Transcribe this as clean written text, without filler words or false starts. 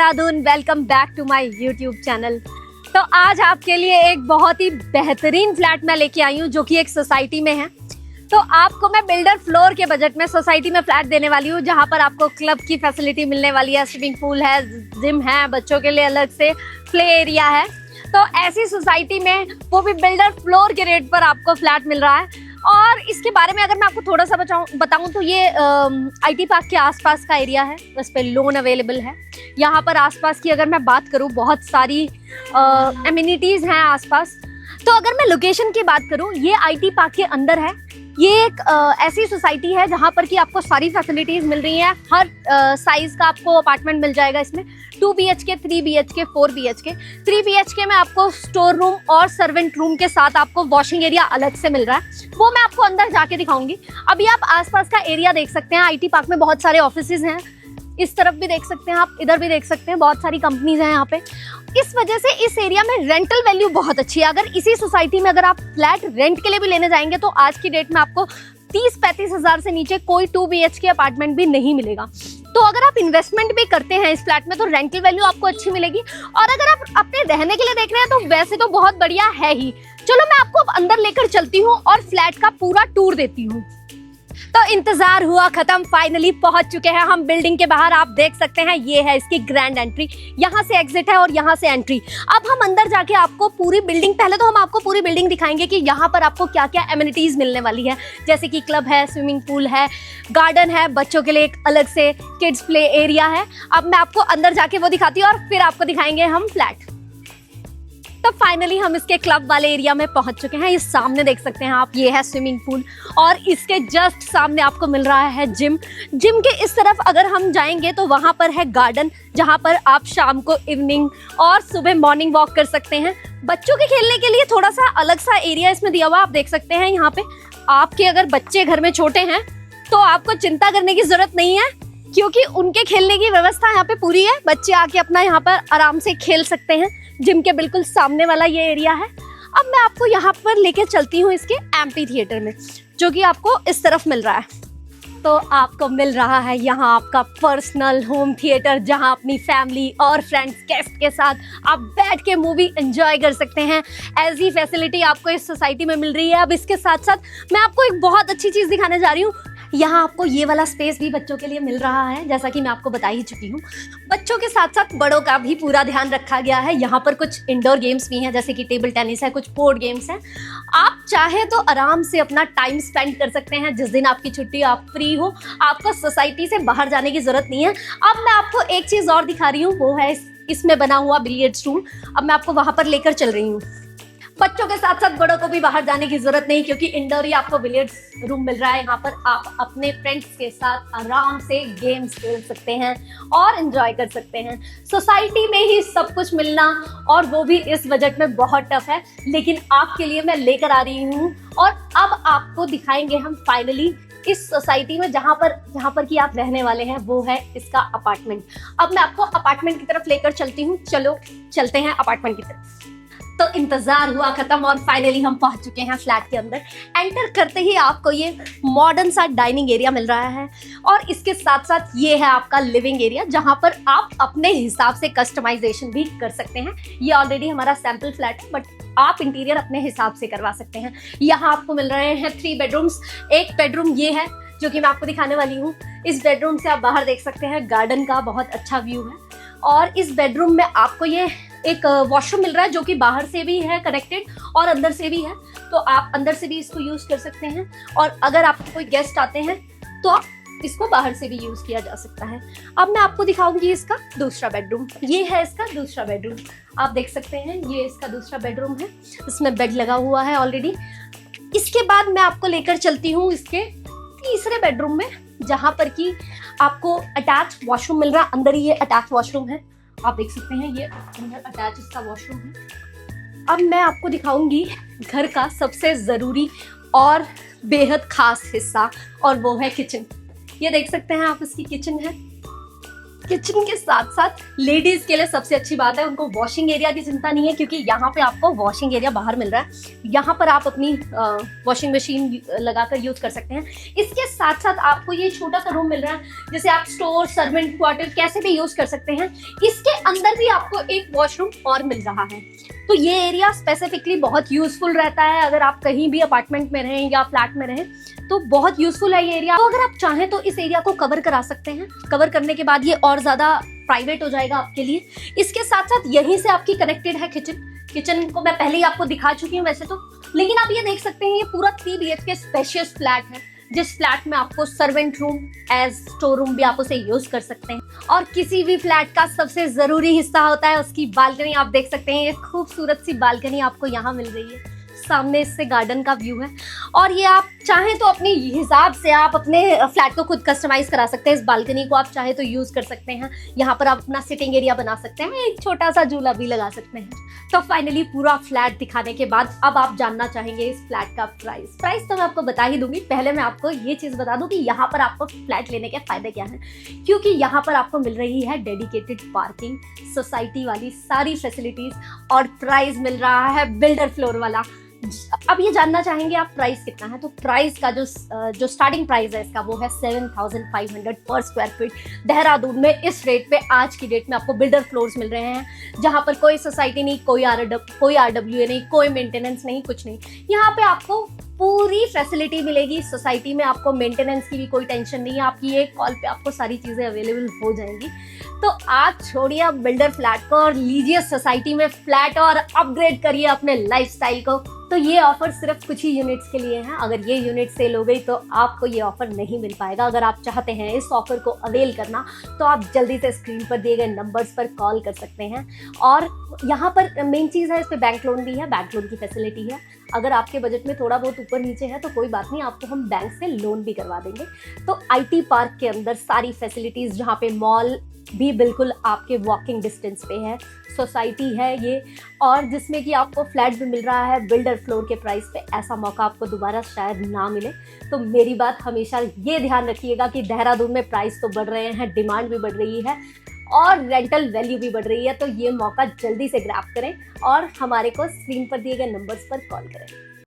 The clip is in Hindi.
Dehradun, welcome back to my YouTube channel. तो आज आपके लिए एक बहुत ही बेहतरीन फ्लैट मैं लेके आई हूँ जो कि एक सोसाइटी में है। तो आपको मैं बिल्डर फ्लोर के बजट में सोसाइटी में फ्लैट देने वाली हूँ जहाँ पर आपको क्लब की फैसिलिटी मिलने वाली है, स्विमिंग पूल है, जिम है, बच्चों के लिए अलग से प्ले एरिया है। तो ऐसी सोसाइटी में वो भी बिल्डर फ्लोर के रेट पर आपको फ्लैट मिल रहा है। और इसके बारे में अगर मैं आपको थोड़ा सा बताऊं तो ये आईटी पार्क के आसपास का एरिया है, उस पर लोन अवेलेबल है। यहाँ पर आसपास की अगर मैं बात करूं बहुत सारी एमिनिटीज़ हैं आसपास। तो अगर मैं लोकेशन की बात करूं, ये आईटी पार्क के अंदर है। ये एक ऐसी सोसाइटी है जहाँ पर कि आपको सारी फैसिलिटीज़ मिल रही हैं। हर साइज़ का आपको अपार्टमेंट मिल जाएगा इसमें। 2 BHK, 3 BHK, 4 BHK। 3 BHK में आपको स्टोर रूम और सर्वेंट रूम के साथ आपको वॉशिंग एरिया अलग से मिल रहा है, वो मैं आपको अंदर जाके दिखाऊंगी। अभी आप आसपास का एरिया देख सकते हैं। आईटी पार्क में बहुत सारे ऑफिसेज हैं, इस तरफ भी देख सकते हैं आप, इधर भी देख सकते हैं, बहुत सारी कंपनीज हैं यहाँ पे। इस वजह से इस एरिया में रेंटल वैल्यू बहुत अच्छी है। अगर इसी सोसाइटी में अगर आप फ्लैट रेंट के लिए भी लेने जाएंगे तो आज की डेट में आपको 30-35 हज़ार से नीचे कोई 2 BHK अपार्टमेंट भी नहीं मिलेगा। तो अगर आप इन्वेस्टमेंट भी करते हैं इस फ्लैट में तो रेंटल वैल्यू आपको अच्छी मिलेगी। और अगर आप अपने रहने के लिए देख रहे हैं तो वैसे तो बहुत बढ़िया है ही। चलो मैं आपको अब अंदर लेकर चलती हूँ और फ्लैट का पूरा टूर देती हूँ। तो इंतजार हुआ खत्म, फाइनली पहुंच चुके हैं हम बिल्डिंग के बाहर। आप देख सकते हैं ये है इसकी ग्रैंड एंट्री, यहाँ से एग्जिट है और यहाँ से एंट्री। अब हम अंदर जाके आपको पूरी बिल्डिंग, पहले तो हम आपको पूरी बिल्डिंग दिखाएंगे कि यहाँ पर आपको क्या क्या एमिनिटीज मिलने वाली है, जैसे कि क्लब है, स्विमिंग पूल है, गार्डन है, बच्चों के लिए एक अलग से किड्स प्ले एरिया है। अब मैं आपको अंदर जाके वो दिखाती हूँ और फिर आपको दिखाएंगे हम फ्लैट। तो फाइनली हम इसके क्लब वाले एरिया में पहुंच चुके हैं। ये सामने देख सकते हैं आप, ये है स्विमिंग पूल और इसके जस्ट सामने आपको मिल रहा है जिम। जिम के इस तरफ अगर हम जाएंगे तो वहां पर है गार्डन, जहां पर आप शाम को इवनिंग और सुबह मॉर्निंग वॉक कर सकते हैं। बच्चों के खेलने के लिए थोड़ा सा अलग सा एरिया इसमें दिया हुआ, आप देख सकते हैं। यहाँ पे आपके अगर बच्चे घर में छोटे हैं तो आपको चिंता करने की जरूरत नहीं है, क्योंकि उनके खेलने की व्यवस्था यहाँ पे पूरी है। बच्चे आके अपना यहाँ पर आराम से खेल सकते हैं। जिम के बिल्कुल सामने वाला ये एरिया है। अब मैं आपको यहाँ पर लेके चलती हूँ इसके एम्पी थिएटर में, जो कि आपको इस तरफ मिल रहा है। तो आपको मिल रहा है यहाँ आपका पर्सनल होम थिएटर, जहाँ अपनी फैमिली और फ्रेंड्स गेस्ट के साथ आप बैठ के मूवी एंजॉय कर सकते हैं। ऐसी फैसिलिटी आपको इस सोसाइटी में मिल रही है। अब इसके साथ साथ मैं आपको एक बहुत अच्छी चीज़ दिखाने जा रही हूँ। यहाँ आपको ये वाला स्पेस भी बच्चों के लिए मिल रहा है, जैसा कि मैं आपको बता ही चुकी हूँ। बच्चों के साथ साथ बड़ों का भी पूरा ध्यान रखा गया है। यहाँ पर कुछ इंडोर गेम्स भी हैं, जैसे कि टेबल टेनिस है, कुछ बोर्ड गेम्स हैं। आप चाहे तो आराम से अपना टाइम स्पेंड कर सकते हैं। जिस दिन आपकी छुट्टी, आप फ्री हो, आपको सोसाइटी से बाहर जाने की जरूरत नहीं है। अब मैं आपको एक चीज़ और दिखा रही हूँ, वो है इसमें बना हुआ बिलियर्ड्स रूम। अब मैं आपको वहाँ पर लेकर चल रही हूँ। बच्चों के साथ साथ बड़ों को भी बाहर जाने की जरूरत नहीं, क्योंकि इंडोर ही आपको बिलियर्ड्स रूम मिल रहा है। यहाँ पर आप अपने फ्रेंड्स के साथ आराम से गेम्स खेल सकते हैं और एंजॉय कर सकते हैं। सोसाइटी में ही सब कुछ मिलना, और वो भी इस बजट में, बहुत टफ है। लेकिन आपके लिए मैं लेकर आ रही हूँ और अब आपको दिखाएंगे हम फाइनली इस सोसाइटी में जहाँ पर कि आप रहने वाले हैं, वो है इसका अपार्टमेंट। अब मैं आपको अपार्टमेंट की तरफ लेकर चलती हूँ। चलो चलते हैं अपार्टमेंट की तरफ। तो इंतजार हुआ खत्म और फाइनली हम पहुंच चुके हैं फ्लैट के अंदर। एंटर करते ही आपको ये मॉडर्न सा डाइनिंग एरिया मिल रहा है और इसके साथ साथ ये है आपका लिविंग एरिया, जहां पर आप अपने हिसाब से कस्टमाइजेशन भी कर सकते हैं। ये ऑलरेडी हमारा सैंपल फ्लैट है, बट आप इंटीरियर अपने हिसाब से करवा सकते हैं। यहाँ आपको मिल रहे हैं 3 बेडरूम्स। एक बेडरूम ये है जो कि मैं आपको दिखाने वाली हूँ। इस बेडरूम से आप बाहर देख सकते हैं, गार्डन का बहुत अच्छा व्यू है। और इस बेडरूम में आपको ये एक वॉशरूम मिल रहा है, जो कि बाहर से भी है कनेक्टेड और अंदर से भी है। तो आप अंदर से भी इसको यूज कर सकते हैं, और अगर आपको कोई गेस्ट आते हैं तो आप इसको बाहर से भी यूज किया जा सकता है। अब मैं आपको दिखाऊंगी इसका दूसरा बेडरूम। ये है इसका दूसरा बेडरूम, आप देख सकते हैं। ये इसका दूसरा बेडरूम है, इसमें बेड लगा हुआ है ऑलरेडी। इसके बाद मैं आपको लेकर चलती हूँ इसके तीसरे बेडरूम में, जहाँ पर कि आपको अटैच वॉशरूम मिल रहा है। अंदर ही ये अटैच वॉशरूम है, आप देख सकते हैं। ये अंदर अटैच इसका वॉशरूम है। अब मैं आपको दिखाऊंगी घर का सबसे ज़रूरी और बेहद खास हिस्सा, और वो है किचन। ये देख सकते हैं आप, इसकी किचन है। किचन के साथ साथ लेडीज के लिए सबसे अच्छी बात है, उनको वॉशिंग एरिया की चिंता नहीं है, क्योंकि यहाँ पे आपको वॉशिंग एरिया बाहर मिल रहा है। यहाँ पर आप अपनी वॉशिंग मशीन लगाकर यूज कर सकते हैं। इसके साथ साथ आपको ये छोटा सा रूम मिल रहा है, जैसे आप स्टोर, सर्वेंट क्वार्टर कैसे भी यूज कर सकते हैं। इसके अंदर भी आपको एक वॉशरूम और मिल रहा है। तो ये एरिया स्पेसिफिकली बहुत यूजफुल रहता है, अगर आप कहीं भी अपार्टमेंट में रहें या फ्लैट में रहें तो बहुत यूजफुल है ये एरिया। तो अगर आप चाहें तो इस एरिया को कवर करा सकते हैं। कवर करने के बाद ये और ज्यादा प्राइवेट हो जाएगा आपके लिए। इसके साथ साथ यहीं से आपकी कनेक्टेड है किचन को मैं पहले ही आपको दिखा चुकी हूँ वैसे तो, लेकिन आप ये देख सकते हैं ये पूरा 3 BHK स्पेशियस फ्लैट है, जिस फ्लैट में आपको servant room as store room भी आप उसे यूज कर सकते हैं। और किसी भी फ्लैट का सबसे जरूरी हिस्सा होता है उसकी बालकनी। आप देख सकते हैं ये खूबसूरत सी बालकनी आपको यहाँ मिल रही है, सामने इससे गार्डन का व्यू है। और ये आप चाहें तो अपने हिसाब से आप अपने फ्लैट को खुद कस्टमाइज करा सकते हैं। इस बालकनी को आप चाहे तो यूज कर सकते हैं। यहाँ पर आप अपना सिटिंग एरिया बना सकते हैं, एक छोटा सा झूला भी लगा सकते हैं। तो फाइनली पूरा फ्लैट दिखाने के बाद अब आप जानना चाहेंगे इस फ्लैट का प्राइस तो मैं आपको बता ही दूंगी। पहले मैं आपको ये चीज बता दूं कि यहाँ पर आपको फ्लैट लेने के फायदे क्या हैं, क्योंकि यहाँ पर आपको मिल रही है डेडिकेटेड पार्किंग, सोसाइटी वाली सारी फैसिलिटीज, और प्राइस मिल रहा है बिल्डर फ्लोर वाला। अब ये जानना चाहेंगे आप प्राइस कितना है, तो प्राइस का जो स्टार्टिंग प्राइस है इसका वो है 7,500 पर स्क्वायर फीट। देहरादून में इस रेट पे आज की डेट में आपको बिल्डर फ्लोर्स मिल रहे हैं, जहां पर कोई सोसाइटी नहीं, कोई RWA नहीं, कोई मेंटेनेंस नहीं, कुछ नहीं। यहाँ पे आपको पूरी फैसिलिटी मिलेगी। सोसाइटी में आपको मेंटेनेंस की भी कोई टेंशन नहीं है, आपकी एक कॉल पे आपको सारी चीजें अवेलेबल हो जाएंगी। तो आप छोड़िए अब बिल्डर फ्लैट को और लीजिए सोसाइटी में फ्लैट और अपग्रेड करिए अपने लाइफस्टाइल को। तो ये ऑफर सिर्फ कुछ ही यूनिट्स के लिए है। अगर ये यूनिट सेल हो गई तो आपको ये ऑफर नहीं मिल पाएगा। अगर आप चाहते हैं इस ऑफर को अवेल करना तो आप जल्दी से स्क्रीन पर दिए गए नंबर्स पर कॉल कर सकते हैं। और यहाँ पर मेन चीज़ है, इस पर बैंक लोन भी है, बैंक लोन की फैसिलिटी है। अगर आपके बजट में थोड़ा बहुत ऊपर नीचे है तो कोई बात नहीं, आपको हम बैंक से लोन भी करवा देंगे। तो IT पार्क के अंदर सारी फैसिलिटीज़, जहाँ पे मॉल भी बिल्कुल आपके वॉकिंग डिस्टेंस पे है, सोसाइटी है ये, और जिसमें कि आपको फ्लैट भी मिल रहा है बिल्डर फ्लोर के प्राइस पे। ऐसा मौका आपको दोबारा शायद ना मिले। तो मेरी बात हमेशा ये ध्यान रखिएगा कि देहरादून में प्राइस तो बढ़ रहे हैं, डिमांड भी बढ़ रही है और रेंटल वैल्यू भी बढ़ रही है। तो ये मौका जल्दी से ग्रैब करें और हमारे को स्क्रीन पर दिए गए नंबर्स पर कॉल करें।